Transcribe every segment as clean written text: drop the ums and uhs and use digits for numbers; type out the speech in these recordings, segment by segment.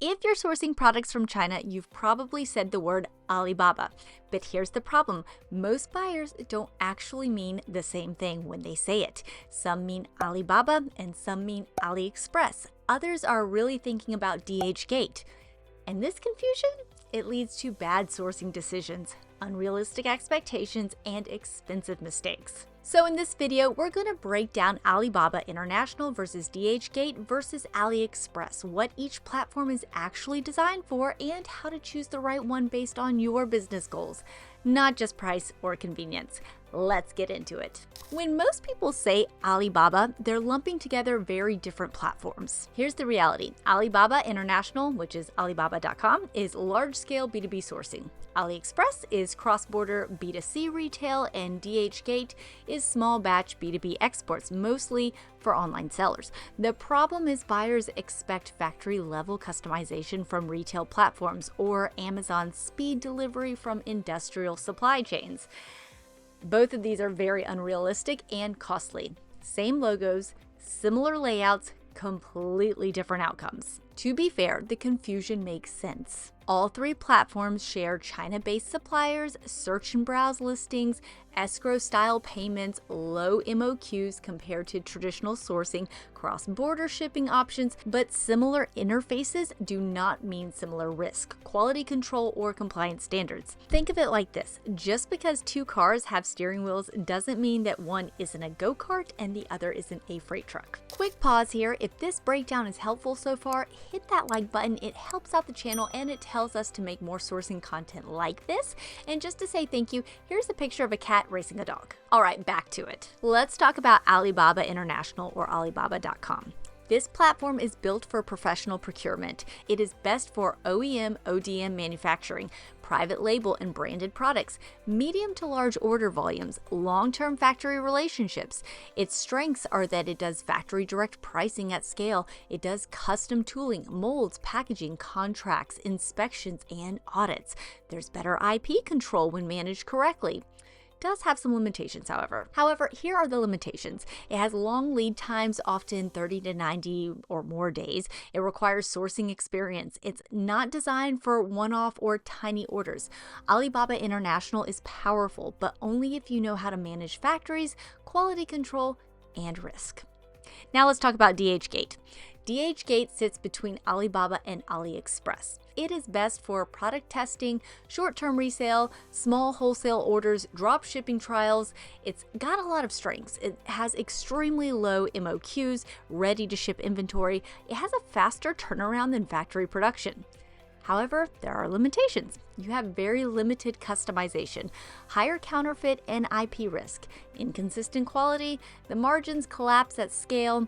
If you're sourcing products from China, you've probably said the word Alibaba. But here's the problem. Most buyers don't actually mean the same thing when they say it. Some mean Alibaba and some mean AliExpress. Others are really thinking about DHgate. And this confusion, it leads to bad sourcing decisions, unrealistic expectations, and expensive mistakes. So in this video, we're going to break down Alibaba International versus DHgate versus AliExpress, what each platform is actually designed for, and how to choose the right one based on your business goals, not just price or convenience. Let's get into it. When most people say Alibaba, they're lumping together very different platforms. Here's the reality. Alibaba International, which is Alibaba.com, is large-scale B2B sourcing. AliExpress is cross-border B2C retail, and DHgate is small-batch B2B exports, mostly for online sellers. The problem is buyers expect factory-level customization from retail platforms or Amazon speed delivery from industrial supply chains. Both of these are very unrealistic and costly. Same logos, similar layouts, completely different outcomes. To be fair, the confusion makes sense. All three platforms share China-based suppliers, search and browse listings, escrow-style payments, low MOQs compared to traditional sourcing, cross-border shipping options, but similar interfaces do not mean similar risk, quality control, or compliance standards. Think of it like this. Just because two cars have steering wheels doesn't mean that one isn't a go-kart and the other isn't a freight truck. Quick pause here. If this breakdown is helpful so far, hit that like button. It helps out the channel and it tells us to make more sourcing content like this. And just to say thank you, here's a picture of a cat racing a dog. All right, back to it. Let's talk about Alibaba International, or Alibaba.com. This platform is built for professional procurement. It is best for OEM, ODM manufacturing, private label and branded products, medium to large order volumes, long-term factory relationships. Its strengths are that it does factory direct pricing at scale. It does custom tooling, molds, packaging, contracts, inspections, and audits. There's better IP control when managed correctly. Does have some limitations, however. Here are the limitations. It has long lead times, often 30 to 90 or more days. It requires sourcing experience. It's not designed for one-off or tiny orders. Alibaba International is powerful, but only if you know how to manage factories, quality control, and risk. Now let's talk about DHgate. DHgate sits between Alibaba and AliExpress. It is best for product testing, short-term resale, small wholesale orders, drop shipping trials. It's got a lot of strengths. It has extremely low MOQs, ready-to-ship inventory. It has a faster turnaround than factory production. However, there are limitations. You have very limited customization, higher counterfeit and IP risk, inconsistent quality, the margins collapse at scale.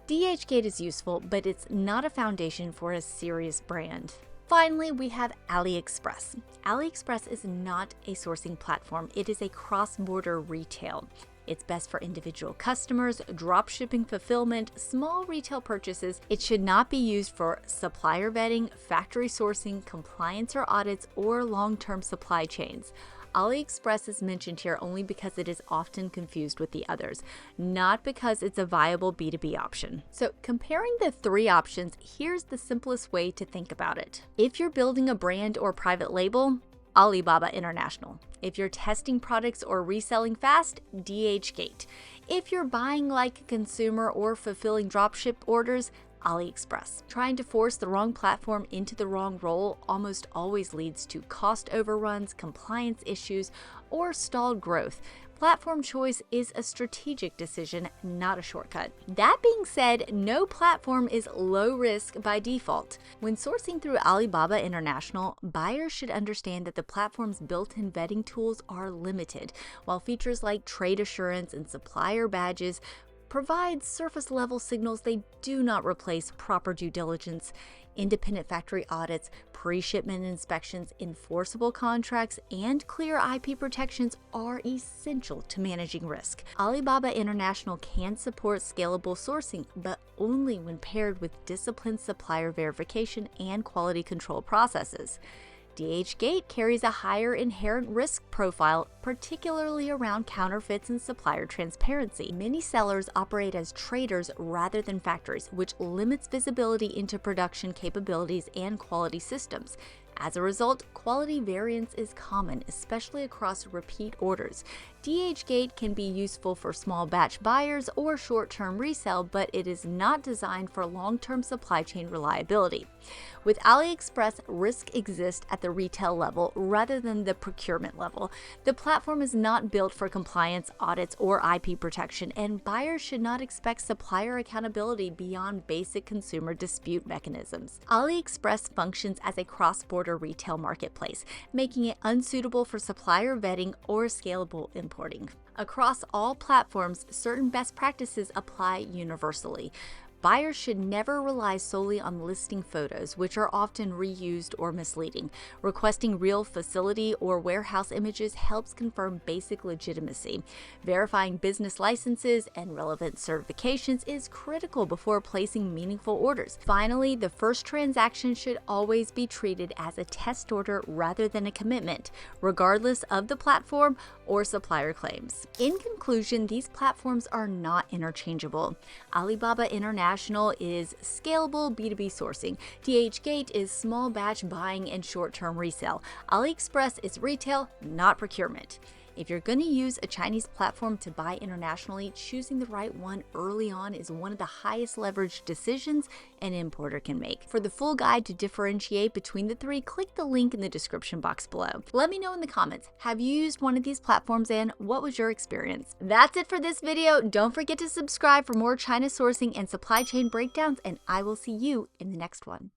DHgate is useful, but it's not a foundation for a serious brand. Finally, we have AliExpress. AliExpress is not a sourcing platform. It is a cross-border retail. It's best for individual customers, drop shipping fulfillment, small retail purchases. It should not be used for supplier vetting, factory sourcing, compliance or audits, or long-term supply chains. AliExpress is mentioned here only because it is often confused with the others, not because it's a viable B2B option. So comparing the three options, here's the simplest way to think about it. If you're building a brand or private label, Alibaba International. If you're testing products or reselling fast, DHgate. If you're buying like a consumer or fulfilling dropship orders, AliExpress. Trying to force the wrong platform into the wrong role almost always leads to cost overruns, compliance issues, or stalled growth. Platform choice is a strategic decision, not a shortcut. That being said, no platform is low risk by default. When sourcing through Alibaba International, buyers should understand that the platform's built-in vetting tools are limited, while features like trade assurance and supplier badges provide surface-level signals. They do not replace proper due diligence. Independent factory audits, pre-shipment inspections, enforceable contracts, and clear IP protections are essential to managing risk. Alibaba International can support scalable sourcing, but only when paired with disciplined supplier verification and quality control processes. DHgate carries a higher inherent risk profile, particularly around counterfeits and supplier transparency. Many sellers operate as traders rather than factories, which limits visibility into production capabilities and quality systems. As a result, quality variance is common, especially across repeat orders. DHgate can be useful for small batch buyers or short-term resale, but it is not designed for long-term supply chain reliability. With AliExpress, risk exists at the retail level rather than the procurement level. The platform is not built for compliance, audits, or IP protection, and buyers should not expect supplier accountability beyond basic consumer dispute mechanisms. AliExpress functions as a cross-border retail marketplace, making it unsuitable for supplier vetting or scalable importing. Across all platforms, certain best practices apply universally. Buyers should never rely solely on listing photos, which are often reused or misleading. Requesting real facility or warehouse images helps confirm basic legitimacy. Verifying business licenses and relevant certifications is critical before placing meaningful orders. Finally, the first transaction should always be treated as a test order rather than a commitment, regardless of the platform or supplier claims. In conclusion, these platforms are not interchangeable. Alibaba International is scalable B2B sourcing. DHgate is small batch buying and short-term resale. AliExpress is retail, not procurement. If you're going to use a Chinese platform to buy internationally, choosing the right one early on is one of the highest leverage decisions an importer can make. For the full guide to differentiate between the three, click the link in the description box below. Let me know in the comments, have you used one of these platforms and what was your experience? That's it for this video. Don't forget to subscribe for more China sourcing and supply chain breakdowns, and I will see you in the next one.